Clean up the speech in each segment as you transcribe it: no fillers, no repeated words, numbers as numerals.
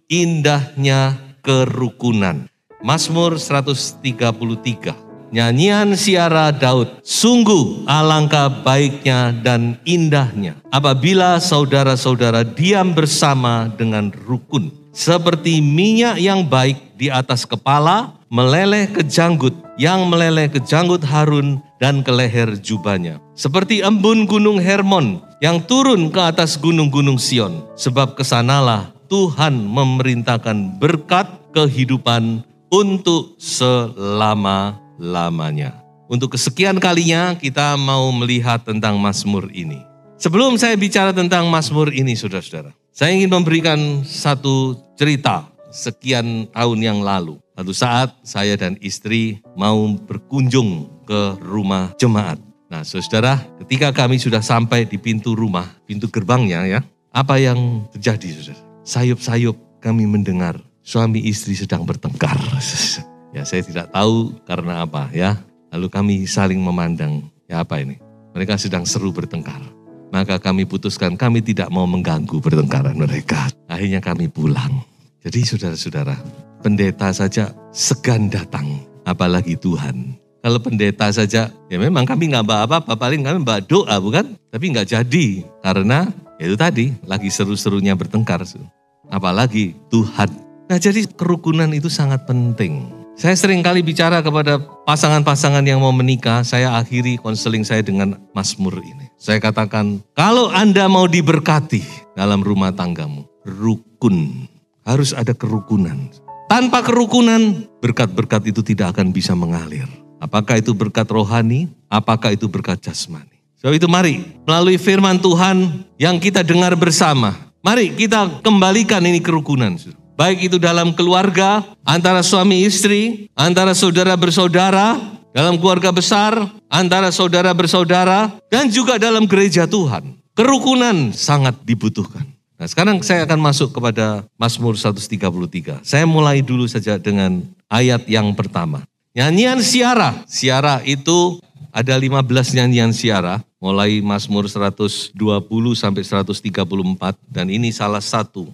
Indahnya kerukunan. Mazmur 133. Nyanyian Siara Daud. Sungguh alangkah baiknya dan indahnya apabila saudara-saudara diam bersama dengan rukun. Seperti minyak yang baik di atas kepala, meleleh ke janggut, yang meleleh ke janggut Harun dan ke leher jubahnya. Seperti embun gunung Hermon yang turun ke atas gunung-gunung Sion. Sebab kesanalah Tuhan memerintahkan berkat kehidupan untuk selama-lamanya. Untuk kesekian kalinya kita mau melihat tentang Mazmur ini. Sebelum saya bicara tentang Mazmur ini, saudara-saudara, saya ingin memberikan satu cerita sekian tahun yang lalu. Satu saat saya dan istri mau berkunjung ke rumah jemaat. Nah, saudara, ketika kami sudah sampai di pintu rumah, pintu gerbangnya ya, apa yang terjadi, saudara? Sayup-sayup kami mendengar suami istri sedang bertengkar. Ya, saya tidak tahu karena apa ya. Lalu kami saling memandang, ya apa ini? Mereka sedang seru bertengkar. Maka kami putuskan kami tidak mau mengganggu pertengkaran mereka. Akhirnya kami pulang. Jadi saudara-saudara, pendeta saja segan datang, apalagi Tuhan. Kalau pendeta saja, ya memang kami nggak bawa apa-apa, paling kami bawa doa bukan? Tapi nggak jadi, karena itu tadi lagi seru-serunya bertengkar. Apalagi Tuhan. Nah, jadi kerukunan itu sangat penting. Saya sering kali bicara kepada pasangan-pasangan yang mau menikah, saya akhiri konseling saya dengan Mazmur ini. Saya katakan, kalau Anda mau diberkati dalam rumah tanggamu, rukun. Harus ada kerukunan. Tanpa kerukunan, berkat-berkat itu tidak akan bisa mengalir. Apakah itu berkat rohani, apakah itu berkat jasmani. Sebab itu mari, melalui firman Tuhan yang kita dengar bersama, mari kita kembalikan ini kerukunan. Baik itu dalam keluarga, antara suami istri, antara saudara bersaudara, dalam keluarga besar, antara saudara bersaudara, dan juga dalam gereja Tuhan. Kerukunan sangat dibutuhkan. Nah, sekarang saya akan masuk kepada Mazmur 133. Saya mulai dulu saja dengan ayat yang pertama. Nyanyian siara. Siara itu ada 15 nyanyian siara. Mulai Mazmur 120 sampai 134 dan ini salah satu.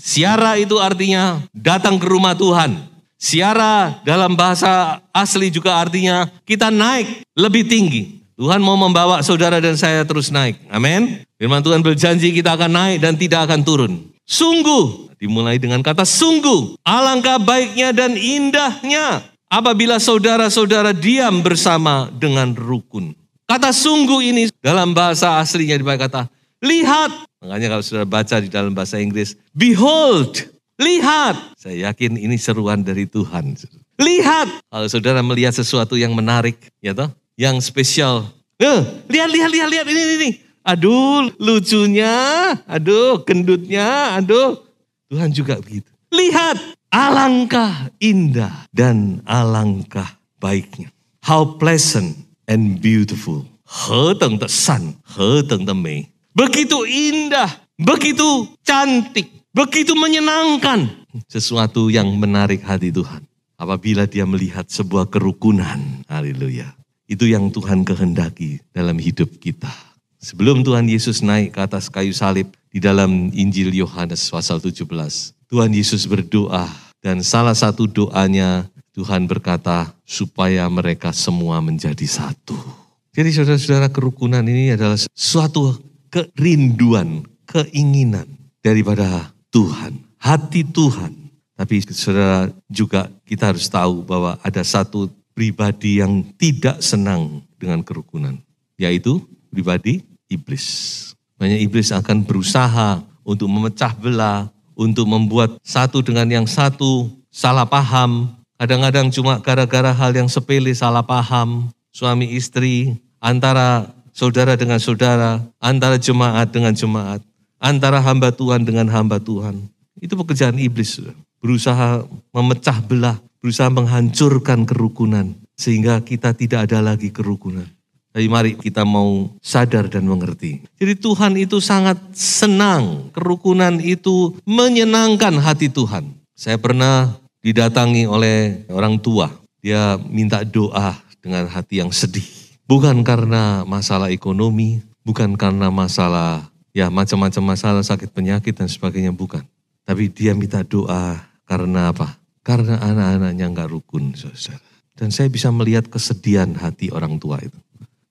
Siara itu artinya datang ke rumah Tuhan. Siara dalam bahasa asli juga artinya kita naik lebih tinggi. Tuhan mau membawa saudara dan saya terus naik. Amin. Firman Tuhan berjanji kita akan naik dan tidak akan turun. Sungguh, dimulai dengan kata sungguh. Alangkah baiknya dan indahnya apabila saudara-saudara diam bersama dengan rukun. Kata sungguh ini dalam bahasa aslinya dipakai kata lihat. Makanya kalau saudara baca di dalam bahasa Inggris, behold, lihat. Saya yakin ini seruan dari Tuhan. Lihat. Kalau saudara melihat sesuatu yang menarik, ya toh, yang spesial. Lihat ini. Aduh, lucunya, aduh, gendutnya, aduh. Tuhan juga begitu. Lihat, alangkah indah dan alangkah baiknya. How pleasant and beautiful. 何等的善，何等的美。 Begitu indah, begitu cantik, begitu menyenangkan. Sesuatu yang menarik hati Tuhan. Apabila dia melihat sebuah kerukunan. Haleluya. Itu yang Tuhan kehendaki dalam hidup kita. Sebelum Tuhan Yesus naik ke atas kayu salib di dalam Injil Yohanes pasal 17. Tuhan Yesus berdoa dan salah satu doanya Tuhan berkata supaya mereka semua menjadi satu. Jadi saudara-saudara kerukunan ini adalah suatu kerinduan, keinginan daripada Tuhan, hati Tuhan. Tapi saudara juga kita harus tahu bahwa ada satu pribadi yang tidak senang dengan kerukunan, yaitu pribadi iblis. Makanya iblis akan berusaha untuk memecah belah, untuk membuat satu dengan yang satu salah paham. Kadang-kadang cuma gara-gara hal yang sepele salah paham, suami istri, antara saudara dengan saudara, antara jemaat dengan jemaat, antara hamba Tuhan dengan hamba Tuhan. Itu pekerjaan iblis. Berusaha memecah belah, berusaha menghancurkan kerukunan. Sehingga kita tidak ada lagi kerukunan. Jadi mari kita mau sadar dan mengerti. Jadi Tuhan itu sangat senang. Kerukunan itu menyenangkan hati Tuhan. Saya pernah didatangi oleh orang tua. Dia minta doa dengan hati yang sedih. Bukan karena masalah ekonomi, bukan karena masalah macam-macam masalah sakit penyakit dan sebagainya, bukan. Tapi dia minta doa karena apa? Karena anak-anaknya enggak rukun, saudara. Dan saya bisa melihat kesedihan hati orang tua itu.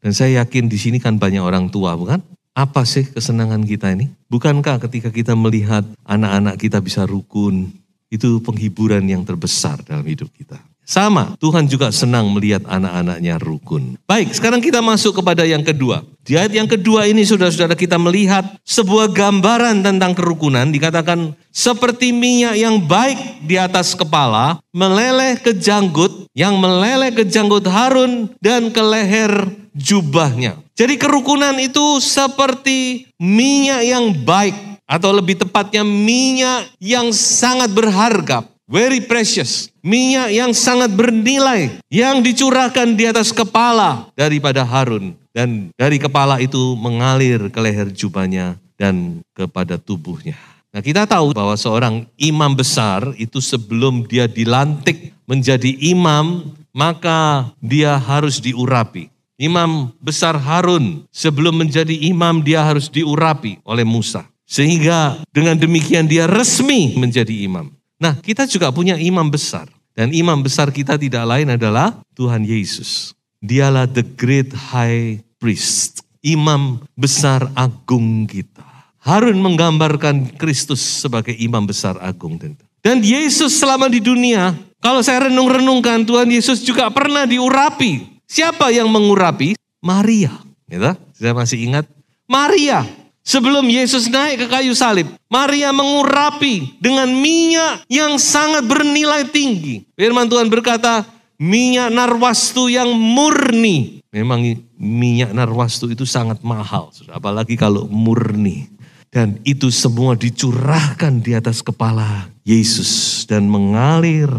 Dan saya yakin di sini kan banyak orang tua, bukan? Apa sih kesenangan kita ini? Bukankah ketika kita melihat anak-anak kita bisa rukun, itu penghiburan yang terbesar dalam hidup kita. Sama, Tuhan juga senang melihat anak-anaknya rukun. Baik, sekarang kita masuk kepada yang kedua. Di ayat yang kedua ini saudara-saudara kita melihat sebuah gambaran tentang kerukunan. Dikatakan seperti minyak yang baik di atas kepala, meleleh ke janggut, yang meleleh ke janggut Harun dan ke leher jubahnya. Jadi kerukunan itu seperti minyak yang baik, atau lebih tepatnya minyak yang sangat berharga. Very precious. Minyak yang sangat bernilai. Yang dicurahkan di atas kepala daripada Harun. Dan dari kepala itu mengalir ke leher jubahnya dan kepada tubuhnya. Nah kita tahu bahwa seorang imam besar itu sebelum dia dilantik menjadi imam, maka dia harus diurapi. Imam besar Harun sebelum menjadi imam dia harus diurapi oleh Musa. Sehingga dengan demikian dia resmi menjadi imam. Nah kita juga punya imam besar. Dan imam besar kita tidak lain adalah Tuhan Yesus. Dialah the great high priest. Imam besar agung kita. Harun menggambarkan Kristus sebagai imam besar agung. Dan Yesus selama di dunia, kalau saya renung-renungkan Tuhan Yesus juga pernah diurapi. Siapa yang mengurapi? Maria. Gitu? Saya masih ingat? Maria. Sebelum Yesus naik ke kayu salib, Maria mengurapi dengan minyak yang sangat bernilai tinggi. Firman Tuhan berkata, minyak narwastu yang murni. Memang minyak narwastu itu sangat mahal, apalagi kalau murni. Dan itu semua dicurahkan di atas kepala Yesus dan mengalir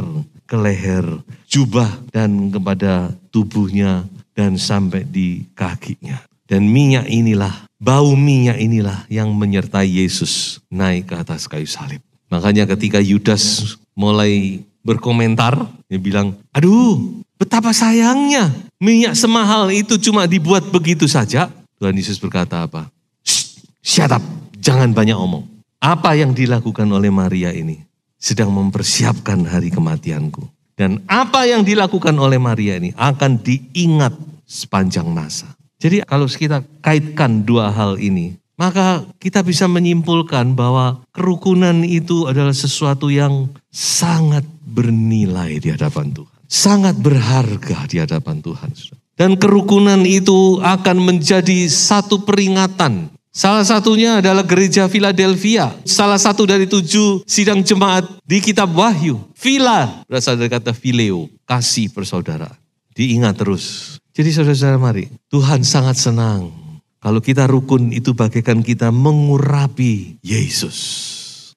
ke leher, jubah dan kepada tubuhnya dan sampai di kakinya. Dan minyak inilah, bau minyak inilah yang menyertai Yesus naik ke atas kayu salib. Makanya ketika Yudas mulai berkomentar, dia bilang, aduh betapa sayangnya minyak semahal itu cuma dibuat begitu saja. Tuhan Yesus berkata apa? Shut up, jangan banyak omong. Apa yang dilakukan oleh Maria ini sedang mempersiapkan hari kematianku. Dan apa yang dilakukan oleh Maria ini akan diingat sepanjang masa. Jadi kalau kita kaitkan dua hal ini, maka kita bisa menyimpulkan bahwa kerukunan itu adalah sesuatu yang sangat bernilai di hadapan Tuhan. Sangat berharga di hadapan Tuhan. Dan kerukunan itu akan menjadi satu peringatan. Salah satunya adalah gereja Philadelphia. Salah satu dari 7 sidang jemaat di kitab Wahyu. Phila berasal dari kata phileo, kasih persaudaraan. Diingat terus. Jadi saudara-saudara mari, Tuhan sangat senang kalau kita rukun itu bagaikan kita mengurapi Yesus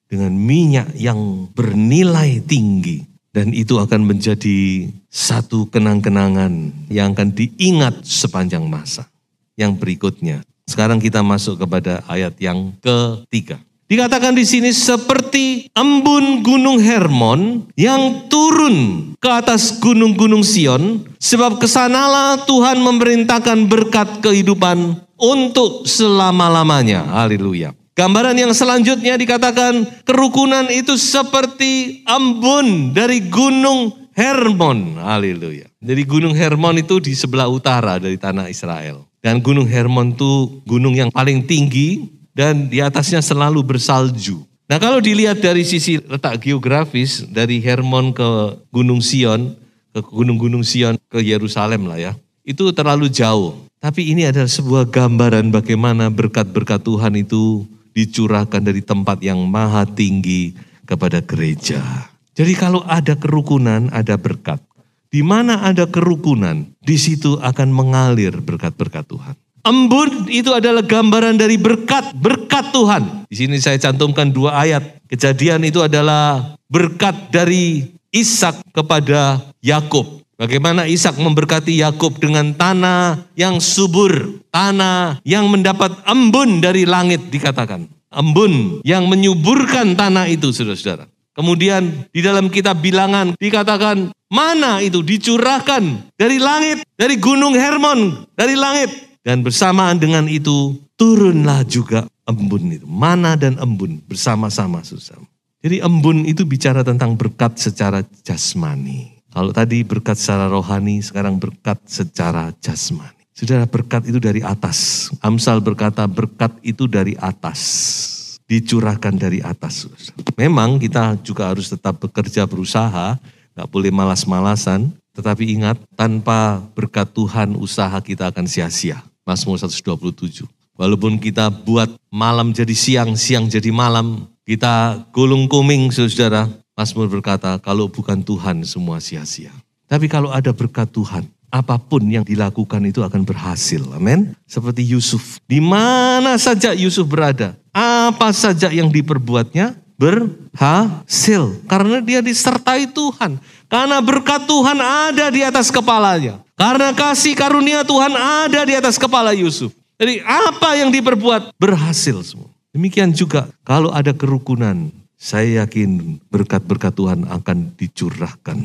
dengan minyak yang bernilai tinggi. Dan itu akan menjadi satu kenang-kenangan yang akan diingat sepanjang masa. Yang berikutnya, sekarang kita masuk kepada ayat yang ketiga. Dikatakan di sini seperti embun gunung Hermon yang turun ke atas gunung-gunung Sion, sebab kesanalah Tuhan memerintahkan berkat kehidupan untuk selama-lamanya. Haleluya. Gambaran yang selanjutnya dikatakan kerukunan itu seperti embun dari gunung Hermon. Haleluya. Jadi gunung Hermon itu di sebelah utara dari tanah Israel. Dan gunung Hermon itu gunung yang paling tinggi dan di atasnya selalu bersalju. Nah kalau dilihat dari sisi letak geografis dari Hermon ke Gunung Sion, ke gunung-gunung Sion ke Yerusalem lah ya. Itu terlalu jauh. Tapi ini adalah sebuah gambaran bagaimana berkat-berkat Tuhan itu dicurahkan dari tempat yang maha tinggi kepada gereja. Jadi kalau ada kerukunan, ada berkat. Di mana ada kerukunan, di situ akan mengalir berkat-berkat Tuhan. Embun itu adalah gambaran dari berkat Tuhan. Di sini saya cantumkan 2 ayat. Kejadian itu adalah berkat dari Ishak kepada Yakub. Bagaimana Ishak memberkati Yakub dengan tanah yang subur, tanah yang mendapat embun dari langit dikatakan. Embun yang menyuburkan tanah itu, saudara-saudara. Kemudian di dalam kitab Bilangan dikatakan mana itu dicurahkan dari langit, dari gunung Hermon, dari langit. Dan bersamaan dengan itu turunlah juga embun itu. Mana dan embun bersama-sama, saudara. Jadi embun itu bicara tentang berkat secara jasmani. Kalau tadi berkat secara rohani, sekarang berkat secara jasmani. Saudara, berkat itu dari atas. Amsal berkata berkat itu dari atas. Dicurahkan dari atas. Memang kita juga harus tetap bekerja, berusaha. Gak boleh malas-malasan. Tetapi ingat, tanpa berkat Tuhan usaha kita akan sia-sia. Mazmur 127. Walaupun kita buat malam jadi siang, siang jadi malam. Kita gulung kuming, saudara. Mazmur berkata, kalau bukan Tuhan semua sia-sia. Tapi kalau ada berkat Tuhan, apapun yang dilakukan itu akan berhasil. Amin. Seperti Yusuf. Di mana saja Yusuf berada, apa saja yang diperbuatnya berhasil. Karena dia disertai Tuhan. Karena berkat Tuhan ada di atas kepalanya. Karena kasih karunia Tuhan ada di atas kepala Yusuf. Jadi apa yang diperbuat berhasil semua. Demikian juga kalau ada kerukunan. Saya yakin berkat-berkat Tuhan akan dicurahkan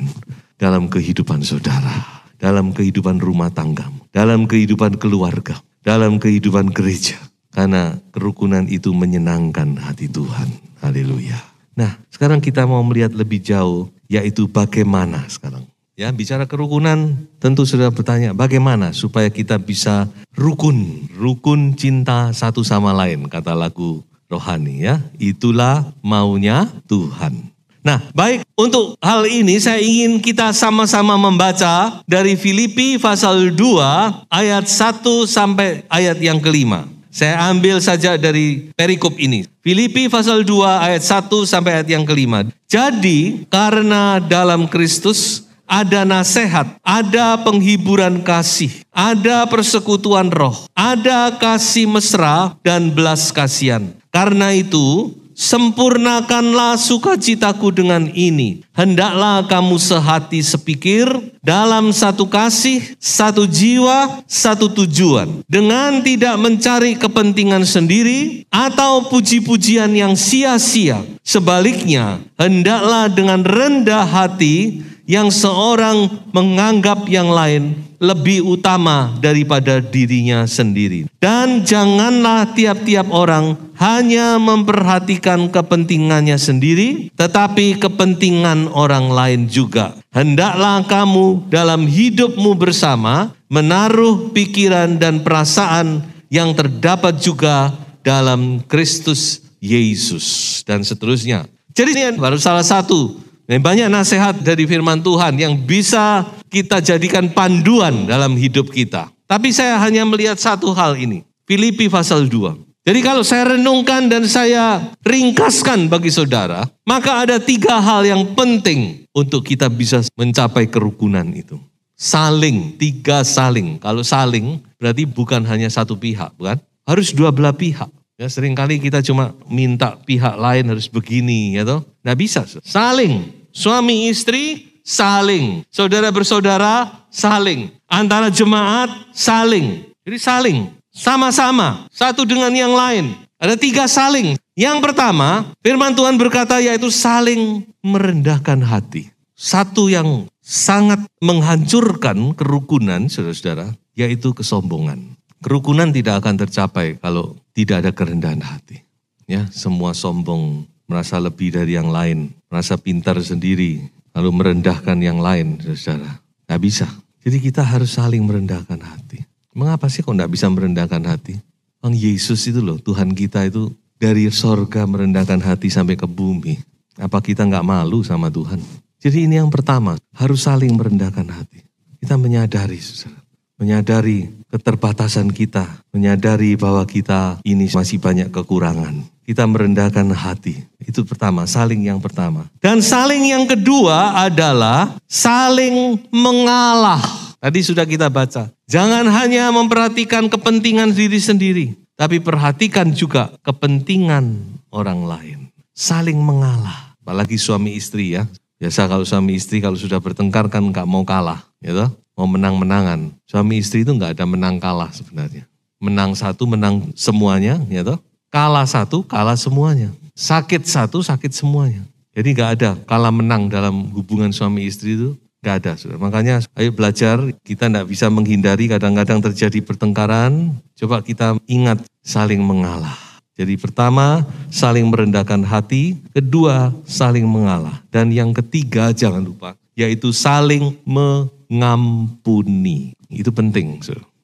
dalam kehidupan saudara. Dalam kehidupan rumah tanggamu, dalam kehidupan keluarga, dalam kehidupan gereja. Karena kerukunan itu menyenangkan hati Tuhan. Haleluya. Nah, sekarang kita mau melihat lebih jauh, yaitu bagaimana sekarang. Ya, bicara kerukunan, tentu sudah bertanya, bagaimana supaya kita bisa rukun cinta satu sama lain, kata lagu rohani ya. Itulah maunya Tuhan. Nah, baik, untuk hal ini saya ingin kita sama-sama membaca dari Filipi pasal 2 ayat 1 sampai ayat yang kelima. Saya ambil saja dari perikop ini. Filipi pasal 2 ayat 1 sampai ayat yang kelima. Jadi, karena dalam Kristus ada nasihat, ada penghiburan kasih, ada persekutuan roh, ada kasih mesra dan belas kasihan. Karena itu, sempurnakanlah sukacitaku dengan ini. Hendaklah kamu sehati sepikir, dalam satu kasih, satu jiwa, satu tujuan. Dengan tidak mencari kepentingan sendiri atau puji-pujian yang sia-sia. Sebaliknya, hendaklah dengan rendah hati yang seorang menganggap yang lain lebih utama daripada dirinya sendiri. Dan janganlah tiap-tiap orang hanya memperhatikan kepentingannya sendiri, tetapi kepentingan orang lain juga. Hendaklah kamu dalam hidupmu bersama menaruh pikiran dan perasaan yang terdapat juga dalam Kristus Yesus. Dan seterusnya. Jadi ini baru salah satu. Banyak nasihat dari firman Tuhan yang bisa kita jadikan panduan dalam hidup kita. Tapi saya hanya melihat satu hal ini. Filipi pasal 2. Jadi kalau saya renungkan dan saya ringkaskan bagi saudara, maka ada 3 hal yang penting untuk kita bisa mencapai kerukunan itu. Saling, 3 saling. Kalau saling berarti bukan hanya satu pihak, bukan? Harus dua belah pihak. Ya, seringkali kita cuma minta pihak lain harus begini, ya toh? Nggak bisa. Saling. Suami istri, saling. Saudara bersaudara, saling. Antara jemaat, saling. Jadi saling. Sama-sama. Satu dengan yang lain. Ada 3 saling. Yang pertama, firman Tuhan berkata yaitu saling merendahkan hati. Satu yang sangat menghancurkan kerukunan, saudara-saudara, yaitu kesombongan. Kerukunan tidak akan tercapai kalau tidak ada kerendahan hati. Ya, semua sombong, merasa lebih dari yang lain, merasa pintar sendiri, lalu merendahkan yang lain, saudara. Nggak bisa. Jadi kita harus saling merendahkan hati. Mengapa sih kok nggak bisa merendahkan hati? Bang Yesus itu loh, Tuhan kita itu dari sorga merendahkan hati sampai ke bumi. Apa kita nggak malu sama Tuhan? Jadi ini yang pertama, harus saling merendahkan hati. Kita menyadari, saudara. Menyadari keterbatasan kita, menyadari bahwa kita ini masih banyak kekurangan. Kita merendahkan hati, itu pertama, saling yang pertama. Dan saling yang kedua adalah saling mengalah. Tadi sudah kita baca, Jangan hanya memperhatikan kepentingan diri sendiri, tapi perhatikan juga kepentingan orang lain. Saling mengalah, apalagi suami istri ya. Biasa kalau suami istri kalau sudah bertengkar kan gak mau kalah, gitu. Mau menang-menangan. Suami istri itu gak ada menang kalah sebenarnya. Menang satu, menang semuanya, gitu. Kalah satu, kalah semuanya. Sakit satu, sakit semuanya. Jadi gak ada kalah menang dalam hubungan suami istri itu, gak ada. Makanya ayo belajar, kita gak bisa menghindari kadang-kadang terjadi pertengkaran. Coba kita ingat saling mengalah. Jadi pertama, saling merendahkan hati. Kedua, saling mengalah. Dan yang ketiga, jangan lupa, yaitu saling mengampuni. Itu penting.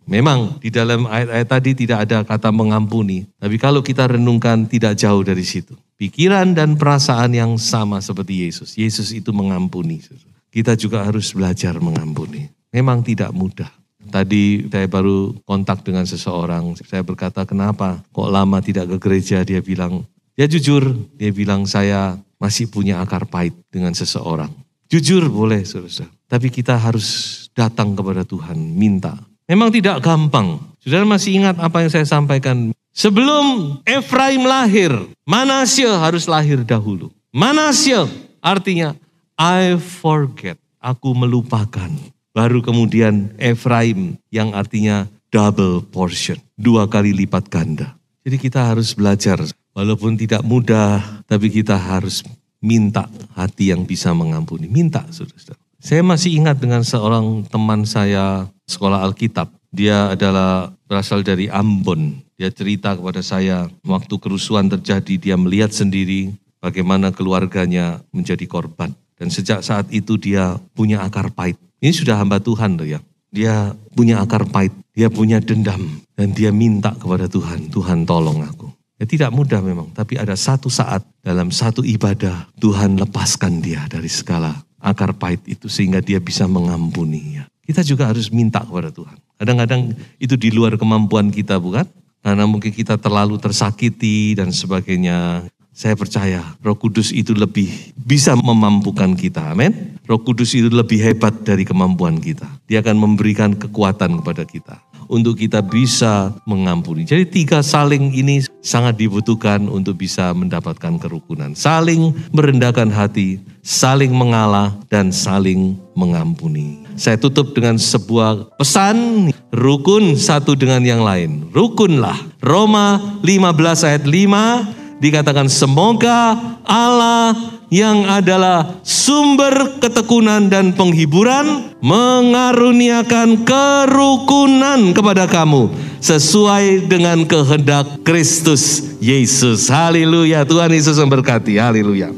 Memang di dalam ayat-ayat tadi tidak ada kata mengampuni. Tapi kalau kita renungkan tidak jauh dari situ. Pikiran dan perasaan yang sama seperti Yesus. Yesus itu mengampuni. Kita juga harus belajar mengampuni. Memang tidak mudah. Tadi saya baru kontak dengan seseorang. Saya berkata, kenapa kok lama tidak ke gereja? Dia bilang, ya jujur. Dia bilang, saya masih punya akar pahit dengan seseorang. Jujur boleh, saudara. Tapi kita harus datang kepada Tuhan, minta. Memang tidak gampang. Saudara masih ingat apa yang saya sampaikan? Sebelum Efraim lahir, Manasye harus lahir dahulu. Manasye artinya I forget, aku melupakan. Baru kemudian Efraim yang artinya double portion, 2 kali lipat ganda. Jadi kita harus belajar, walaupun tidak mudah, tapi kita harus minta hati yang bisa mengampuni. Minta, saudara. Saya masih ingat dengan seorang teman saya sekolah Alkitab. Dia adalah berasal dari Ambon. Dia cerita kepada saya, waktu kerusuhan terjadi, dia melihat sendiri bagaimana keluarganya menjadi korban. Dan sejak saat itu dia punya akar pahit. Ini sudah hamba Tuhan loh ya. Dia punya akar pahit, dia punya dendam. Dan dia minta kepada Tuhan, Tuhan tolong aku. Ya tidak mudah memang, tapi ada satu saat dalam satu ibadah, Tuhan lepaskan dia dari segala akar pahit itu sehingga dia bisa mengampuni. Ya. Kita juga harus minta kepada Tuhan. Kadang-kadang itu di luar kemampuan kita bukan? Karena mungkin kita terlalu tersakiti dan sebagainya. Saya percaya Roh Kudus itu lebih bisa memampukan kita. Amin. Roh Kudus itu lebih hebat dari kemampuan kita. Dia akan memberikan kekuatan kepada kita untuk kita bisa mengampuni. Jadi 3 saling ini sangat dibutuhkan untuk bisa mendapatkan kerukunan. Saling merendahkan hati, saling mengalah, dan saling mengampuni. Saya tutup dengan sebuah pesan, rukun satu dengan yang lain. Rukunlah. Roma 15 ayat 5 dikatakan semoga Allah yang adalah sumber ketekunan dan penghiburan mengaruniakan kerukunan kepada kamu sesuai dengan kehendak Kristus Yesus. Haleluya. Tuhan Yesus memberkati. Haleluya.